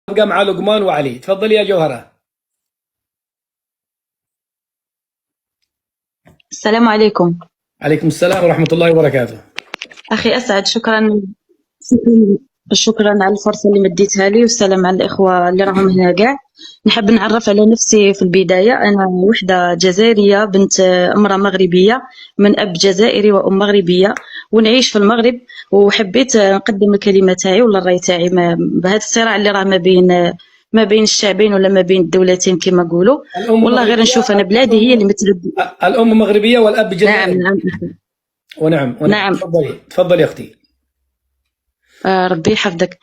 أبقى مع لقمان وعلي. تفضلي يا جوهرة. السلام عليكم. عليكم السلام ورحمة الله وبركاته. أخي أسعد، شكرا على الفرصة اللي مديتها لي، والسلام على الإخوة اللي راهم هنا كاع. نحب نعرف على نفسي في البداية. أنا وحدة جزائرية، بنت امرأة مغربية من أب جزائري وأم مغربية، ونعيش في المغرب. وحبيت نقدم الكلمة تاعي ولا الرأي تاعي بهذا الصراع اللي راه ما بين الشعبين ولا ما بين الدولتين كما نقولوا. والله غير نشوف أنا بلادي هي اللي الأم مغربية والأب جزائري. نعم ونعم. نعم. تفضلي يا أختي. ربي يحفظك.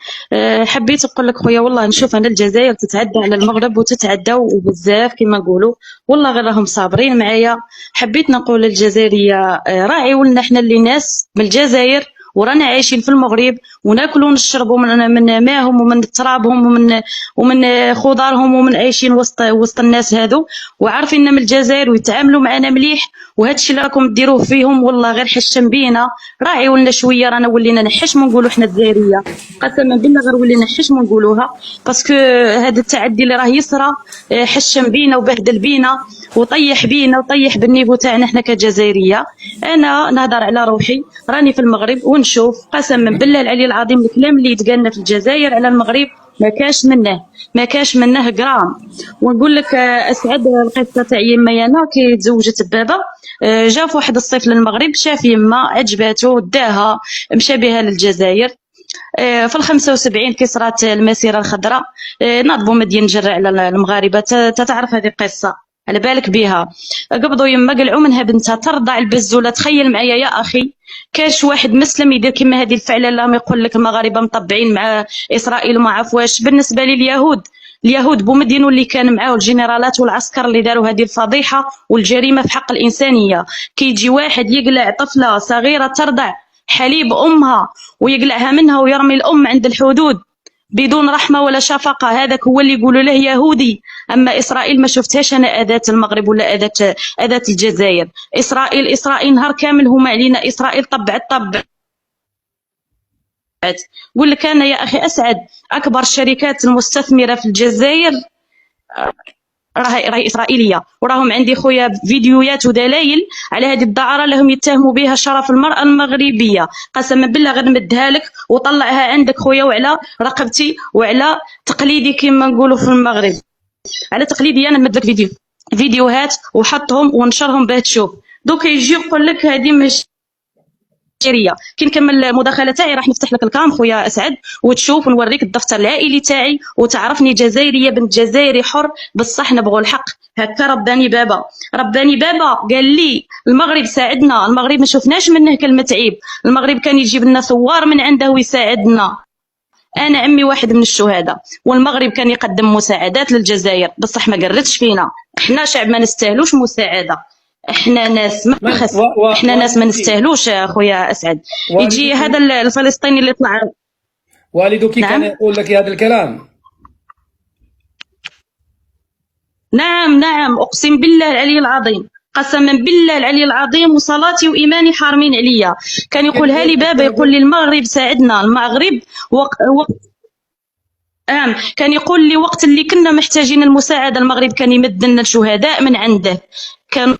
حبيت نقول لك خويا، والله نشوف انا الجزائر تتعدى على المغرب وتتعداو بزاف كما نقولوا، والله غير راهم صابرين معايا. حبيت نقول للجزائريه راعي ولنا حنا اللي ناس من الجزائر ورانا عايشين في المغرب، وناكلوا ونشربوا من ماهم ومن ترابهم ومن خضارهم، ومن عايشين وسط الناس هادو، وعارفين من الجزائر ويتعاملوا معنا مليح. وهذا الشيء اللي راكم ديروه فيهم والله غير حشم بينا. راعي ولنا شويه، رانا ولينا نحشموا نقولوا حنا الجزائريه، قسما بالله غير ولينا نحشموا نقولوها، باسكو هذا التعدي اللي راه يصرى حشم بينا وبهدل بينا وطيح بينا وطيح بالنيفو تاعنا حنا كجزائريه. انا نهضر على روحي، راني في المغرب ونشوف قسما بالله العلي العظيم الكلام اللي يتقالنا في الجزائر على المغرب ما كاش منه غرام. ونقول لك اسعد القصه تاع يما انا كي تزوجت بابا. جا في واحد الصيف للمغرب، شاف يما عجباتو داها، مشى بها للجزائر. في ال75 كي صرات المسيره الخضراء، ناضبوا مدين جرع على المغاربه. تتعرف هذه القصه على بالك بها. قبضوا يما قلعوا منها بنتها ترضع البزوله. تخيل معايا يا اخي، كاش واحد مسلم يدير كما هذه الفعله؟ لا ما يقول لك المغاربه مطبعين مع اسرائيل وما عرفواش. بالنسبه لي اليهود بومدين اللي كان معاه الجنرالات والعسكر اللي داروا هذه الفضيحه والجريمه في حق الانسانيه. كي يجي واحد يقلع طفله صغيره ترضع حليب امها ويقلعها منها ويرمي الام عند الحدود بدون رحمه ولا شفقه، هذاك هو اللي يقولوا له يهودي. اما اسرائيل ما شفتهاش انا اذات المغرب ولا اذات الجزائر. اسرائيل نهار كامل هما علينا. اسرائيل طبعت. قول لك انا يا اخي اسعد، اكبر الشركات المستثمره في الجزائر راهي اسرائيليه، وراهم عندي خويا فيديوهات ودلائل على هذه الدعاره اللي هم يتهموا بها شرف المراه المغربيه. قسما بالله غير نمدها لك وطلعها عندك خويا، وعلى رقبتي وعلى تقليدي كما نقولوا في المغرب. على تقليدي انا نمد لك فيديوهات وحطهم ونشرهم باه تشوف. دوك يجي يقول لك هذه مش جزائريه. كي نكمل المداخله تاعي راح نفتح لك الكام خويا اسعد وتشوف ونوريك الدفتر العائلي تاعي وتعرفني جزائريه بنت جزائري حر. بصح نبغوا الحق. هكا رباني بابا قال لي المغرب ساعدنا. المغرب ما شفناش منه كلمه عيب. المغرب كان يجيب لنا ثوار من عنده ويساعدنا. انا عمي واحد من الشهداء، والمغرب كان يقدم مساعدات للجزائر، بصح ما قردش فينا. احنا شعب ما نستاهلوش مساعده. احنا ناس احنا ناس ما نستاهلوش اخويا اسعد. يجي هذا الفلسطيني اللي طلع والدك كان يقول لك هذا الكلام؟ نعم اقسم بالله العلي العظيم، قسما بالله العلي العظيم وصلاتي وايماني حارمين عليا. كان يقولها لي بابا، يقول لي المغرب ساعدنا. المغرب كان يقول لي وقت اللي كنا محتاجين المساعده المغرب كان يمد لنا الشهداء من عنده. كان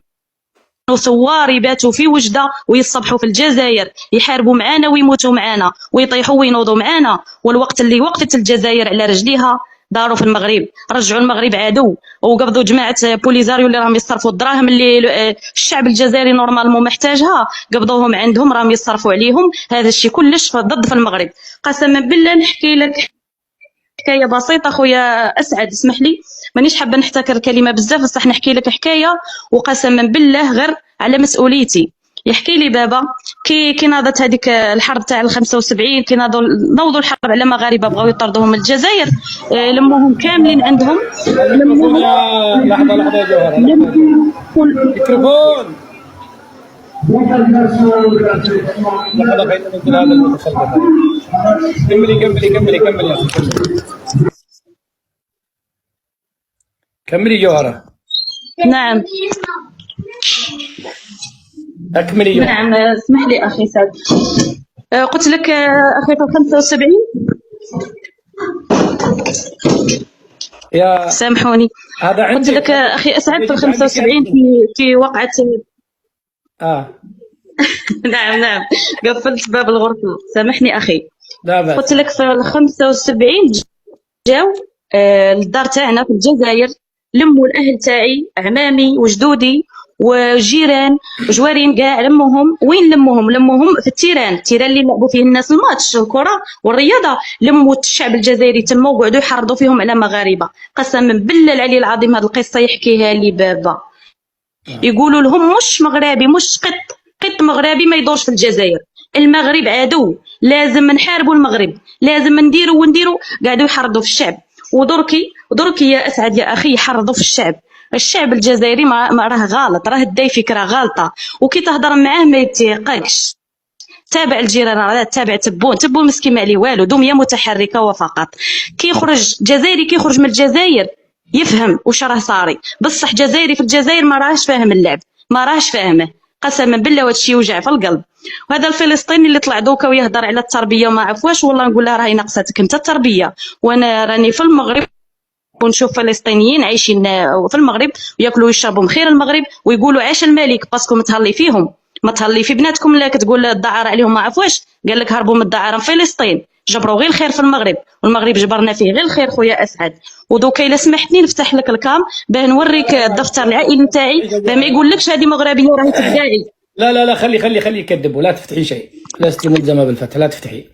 ثوار يباتوا في وجده ويصبحوا في الجزائر، يحاربوا معانا ويموتوا معانا ويطيحوا وينوضوا معانا. والوقت اللي وقفت الجزائر على رجليها داروا في المغرب، رجعوا المغرب عدو، وقبضوا جماعه بوليزاريو اللي راهم يصرفوا الدراهم اللي الشعب الجزائري نورمالمون محتاجها، قبضوهم عندهم راهم يصرفوا عليهم. هذا الشيء كلش ضد في المغرب. قسما بالله نحكي لك حكايه بسيطه خويا اسعد، اسمح لي مانيش حابه نحتكر الكلمه بزاف، بصح نحكي لك حكايه وقسما بالله غير على مسؤوليتي. يحكي لي بابا كي ناضت هذيك الحرب تاع ال75، كي نوضوا الحرب على مغاربه بغاو يطردوهم من الجزائر، لموهم كاملين عندهم. لحظه يا جوهره، ميكروفون. لحظه بين مثل هذا المتسلط. كملي يا اخي، كملي جوهره. نعم اكملي جوهره. نعم اسمح لي اخي سعد. قلت لك اخي في 75 يا سامحوني. هذا قلت عندي. لك اخي اسعد في يجب عندك 75 في وقعه. نعم نعم، قفلت باب الغرفه، سامحني اخي. لا بأس. قلت لك في ال 75 جاو للدار تاعنا في الجزائر، لموا الاهل تاعي، عمامي وجدودي وجيران وجوارين كاع، لموهم. وين لموهم؟ لموهم في التيران اللي لعبوا فيه الناس الماتش الكره والرياضه. لموا الشعب الجزائري تما وقعدوا يحرضوا فيهم على مغاربه. قسما بالله العلي العظيم هذه القصه يحكيها لي بابا، يقولوا لهم مش مغربي، مش قط مغربي ما يدورش في الجزائر، المغرب عدو، لازم نحاربوا المغرب، لازم نديروا. قاعدوا يحرضوا في الشعب. ودركي يا اسعد يا اخي يحرضوا في الشعب الجزائري ما راه غلط، راه داي فكره غلطه، وكي تهضر معاه ما يتيقنش. تابع الجيران، راه تابع تبون مسكين ما عليه والو، دميه متحركه وفقط. كي يخرج جزائري، كي يخرج من الجزائر يفهم واش راه صاري، بصح جزائري في الجزائر ما راهش فاهم اللعب، ما راهش فاهمه. قسما بالله هذا الشيء يوجع في القلب. وهذا الفلسطيني اللي طلع دوكا ويهضر على التربيه وما عرفواش، والله نقول له راهي ناقصتك انت التربيه. وانا راني في المغرب ونشوف فلسطينيين عايشين في المغرب وياكلوا ويشربوا من خير المغرب ويقولوا عاش الملك، باسكو متهلي فيهم، ما تهلي في بناتكم. لا تقول الدعاره عليهم ما عرفوش، قال لك هربوا من الدعاره في فلسطين، جبروا غير الخير في المغرب، والمغرب جبرنا فيه غير الخير. خويا اسعد، ودوكا الا سمحتني نفتح لك الكام باه نوريك الدفتر العائلي نتاعي، باه ما يقولكش هذه مغربيه راهي تدعي. لا خلي يكذبوا، لا تفتحي شيء، لست ملزمه بالفتح، لا تفتحي.